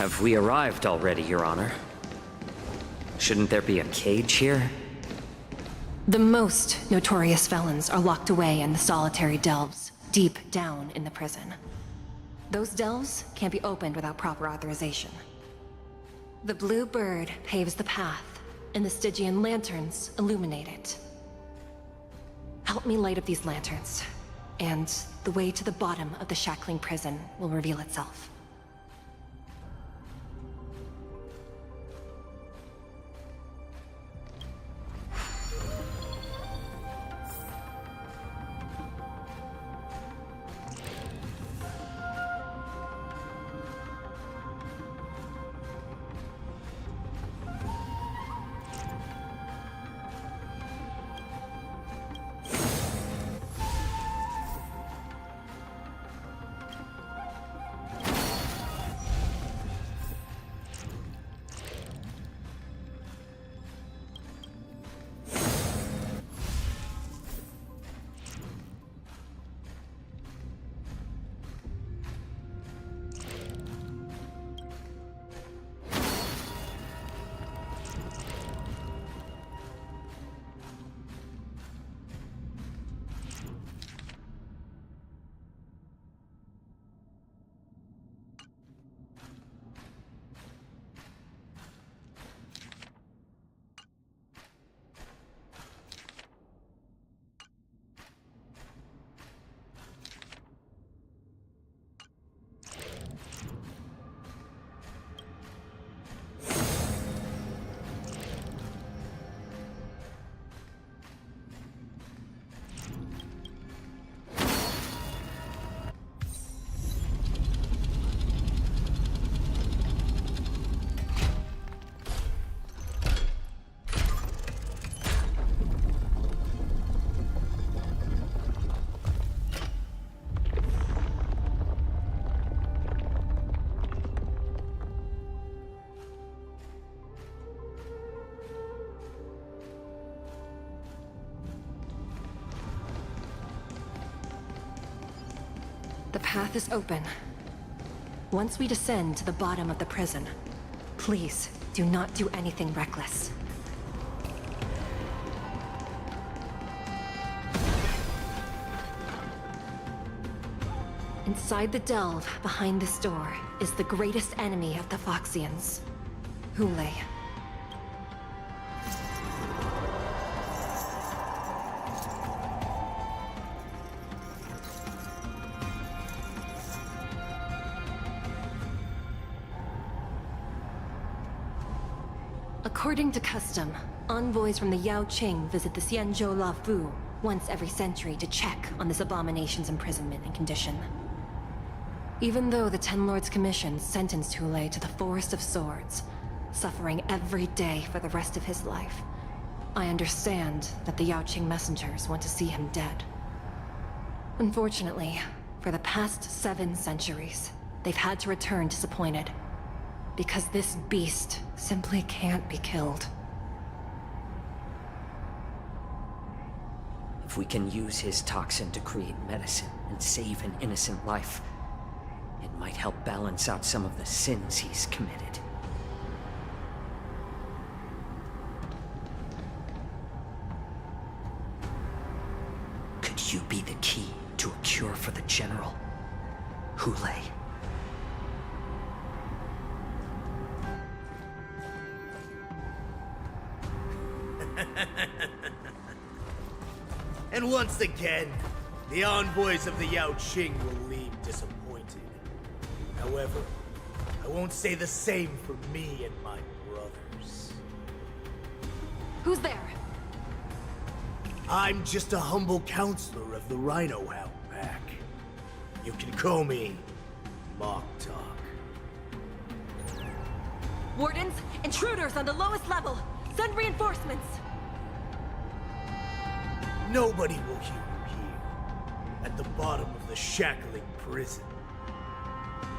Have we arrived already, Your Honor? Shouldn't there be a cage here? The most notorious felons are locked away in the solitary delves, deep down in the prison. Those delves can't be opened without proper authorization. The blue bird paves the path, and the Stygian lanterns illuminate it. Help me light up these lanterns, and the way to the bottom of the shackling prison will reveal itself. The path is open. Once we descend to the bottom of the prison, please do not do anything reckless. Inside the delve behind this door is the greatest enemy of the Foxians, Yunli. According to custom, envoys from the Yao Qing visit the Xianzhou La Fu once every century to check on this abomination's imprisonment and condition. Even though the Ten Lords Commission sentenced Yunli to the Forest of Swords, suffering every day for the rest of his life, I understand that the Yao Qing messengers want to see him dead. Unfortunately, for the past 7 centuries, they've had to return disappointed. Because this beast simply can't be killed. If we can use his toxin to create medicine and save an innocent life, it might help balance out some of the sins he's committed. Could you be the key to a cure for the General, Yunli? And once again, the envoys of the Yao Qing will leave disappointed. However, I won't say the same for me and my brothers. Who's there? I'm just a humble counselor of the Rhino Hound Pack. You can call me Mock Talk. Wardens, intruders on the lowest level. Send reinforcements. Nobody will hear you here, at the bottom of the shackling prison.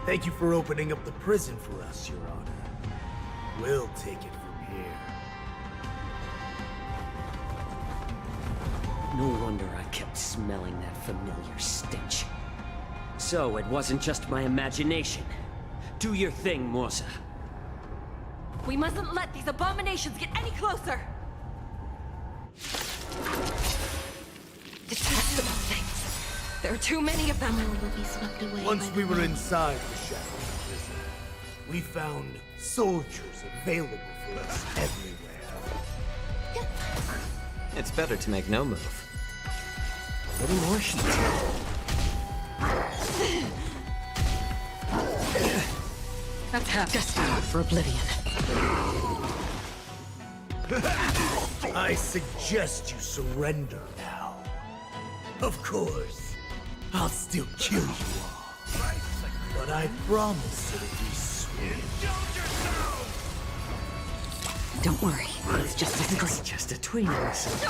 Thank you for opening up the prison for us, Your Honor. We'll take it from here. No wonder I kept smelling that familiar stench. So it wasn't just my imagination. Do your thing, Morsa. We mustn't let these abominations get any closer! Detestable things. There are too many of them. All will be swept away. Once by we the were wind. inside the shackling prison, we found soldiers available for us everywhere. It's better to make no move. A little more heat. That's half destined for oblivion. I suggest you surrender now. Of course, I'll still kill you all. But I promise it'll be sweet. Don't worry, it's just a It's just a tween innocent.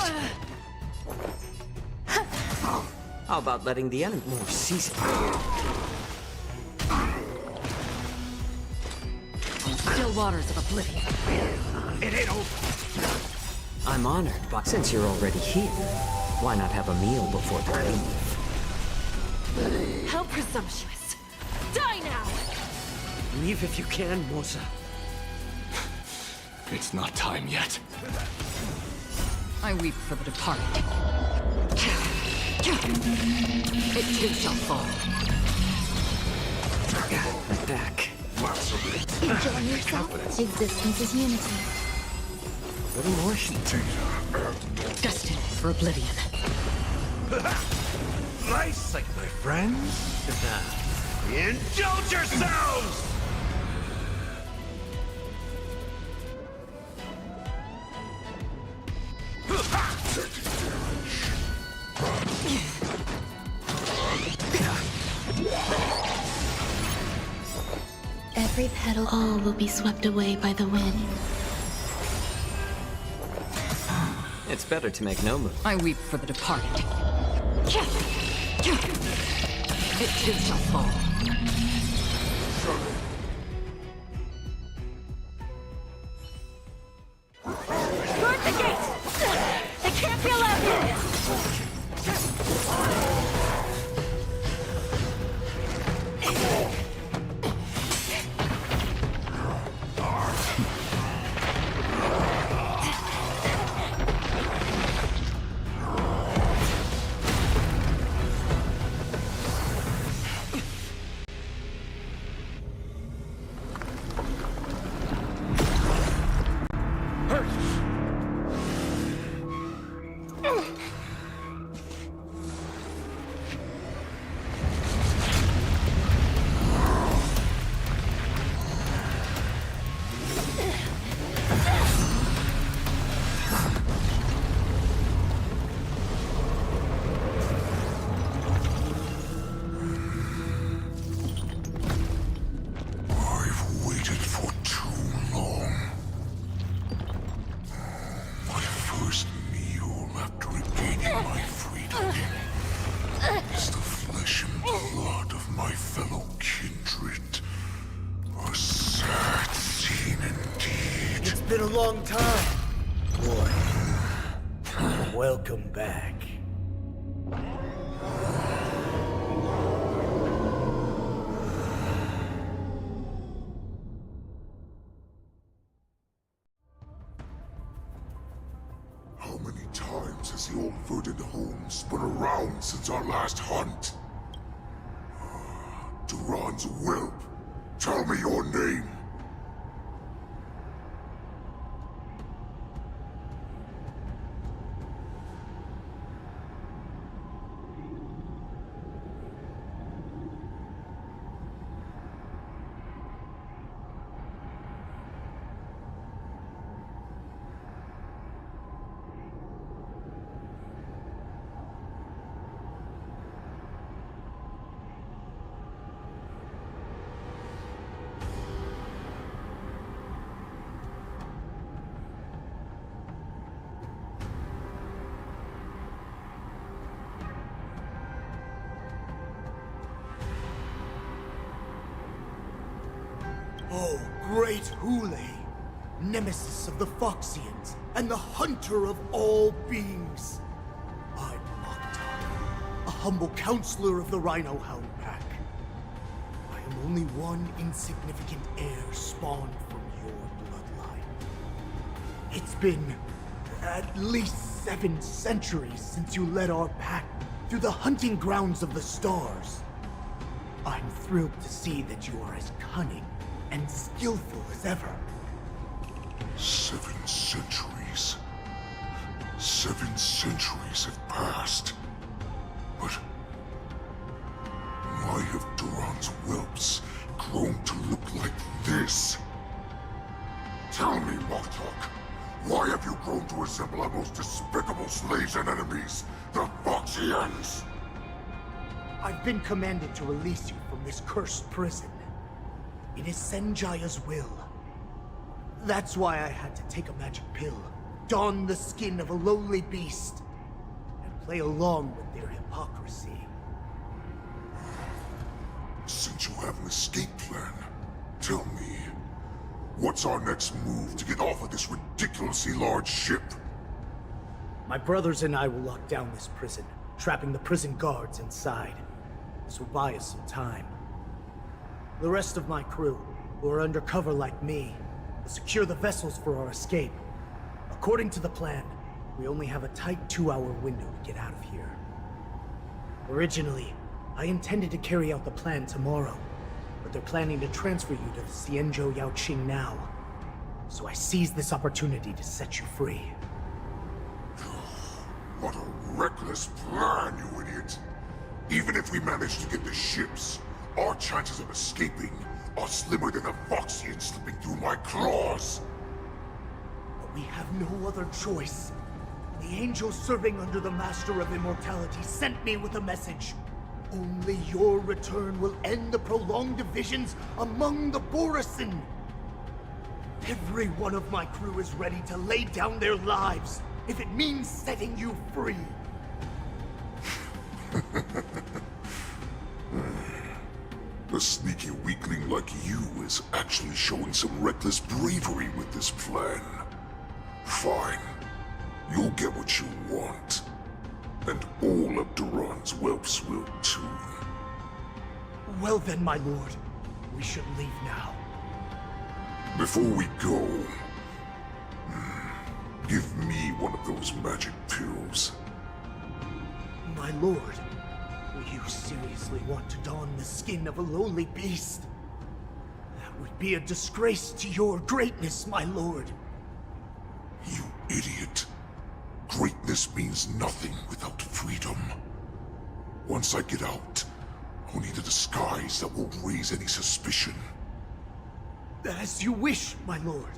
How about letting the enemy more seasoned? still waters of oblivion. It ain't over. I'm honored, but since you're already here, why not have a meal before the leave? How presumptuous! Die now! Leave if you can, Morsa. It's not time yet. I weep for the departed. It too shall fall. I'm back. Enjoy yourself. Existence is unity. A little more heat. Destined for oblivion. Nice, like my friends. Indulge yourselves! Every petal, all will be swept away by the wind. It's better to make no move. I weep for the departed. It too shall fall. Guard the gate! They can't be allowed in! Been a long time, boy. Welcome back. How many times has the old verdant home spun around since our last hunt? Duran's whelp, tell me your name. Oh, great Hule, nemesis of the Foxians, and the hunter of all beings. I'm Mokhtar, a humble counselor of the Rhino Hound Pack. I am only one insignificant heir spawned from your bloodline. It's been at least 7 centuries since you led our pack through the hunting grounds of the stars. I'm thrilled to see that you are as cunning and skillful as ever. 7 centuries. 7 centuries have passed. But why have Duran's whelps grown to look like this? Tell me, Moktok, why have you grown to resemble our most despicable slaves and enemies, the Foxians? I've been commanded to release you from this cursed prison. It is Senjaya's will. That's why I had to take a magic pill, don the skin of a lowly beast, and play along with their hypocrisy. Since you have an escape plan, tell me, what's our next move to get off of this ridiculously large ship? My brothers and I will lock down this prison, trapping the prison guards inside. This will buy us some time. The rest of my crew, who are undercover like me, will secure the vessels for our escape. According to the plan, we only have a tight 2-hour window to get out of here. Originally, I intended to carry out the plan tomorrow, but they're planning to transfer you to the Xianzhou Yaoqing now. So I seized this opportunity to set you free. What a reckless plan, you idiot! Even if we manage to get the ships, our chances of escaping are slimmer than a Foxian slipping through my claws! But we have no other choice. The angel serving under the Master of Immortality sent me with a message. Only your return will end the prolonged divisions among the Borisin. Every one of my crew is ready to lay down their lives if it means setting you free. A sneaky weakling like you is actually showing some reckless bravery with this plan. Fine. You'll get what you want. And all of Duran's whelps will too. Well then, my lord. We should leave now. Before we go, give me one of those magic pills. My lord, will you seriously want to don the skin of a lowly beast? That would be a disgrace to your greatness, my lord. You idiot. Greatness means nothing without freedom. Once I get out, I'll need a disguise that won't raise any suspicion. As you wish, my lord.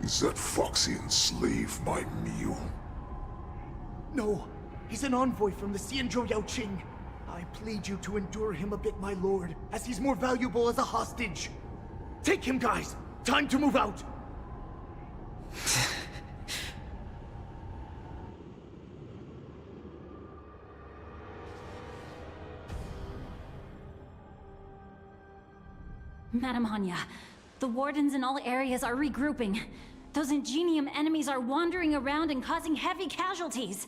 Is that Foxian slave my meal? No, he's an envoy from the Xianzhou Yaoqing. I plead you to endure him a bit, my lord, as he's more valuable as a hostage. Take him, guys! Time to move out! Madam Hanya, the wardens in all areas are regrouping. Those Ingenium enemies are wandering around and causing heavy casualties.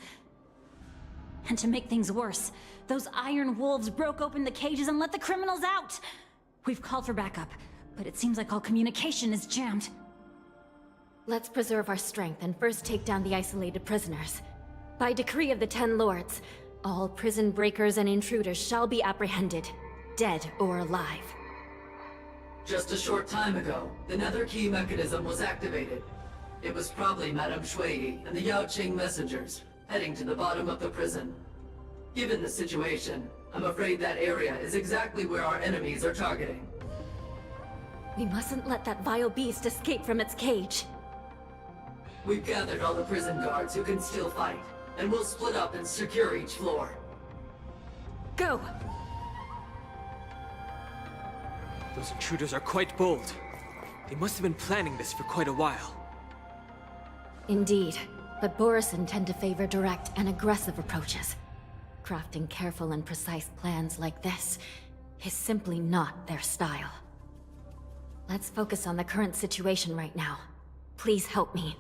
And to make things worse, those iron wolves broke open the cages and let the criminals out. We've called for backup, but it seems like all communication is jammed. Let's preserve our strength and first take down the isolated prisoners. By decree of the 10 Lords, all prison breakers and intruders shall be apprehended, dead or alive. Just a short time ago, the nether key mechanism was activated. It was probably Madame Shui and the Yaoqing messengers, heading to the bottom of the prison. Given the situation, I'm afraid that area is exactly where our enemies are targeting. We mustn't let that vile beast escape from its cage. We've gathered all the prison guards who can still fight, and we'll split up and secure each floor. Go! Those intruders are quite bold. They must have been planning this for quite a while. Indeed, but Borisin tend to favor direct and aggressive approaches. Crafting careful and precise plans like this is simply not their style. Let's focus on the current situation right now. Please help me.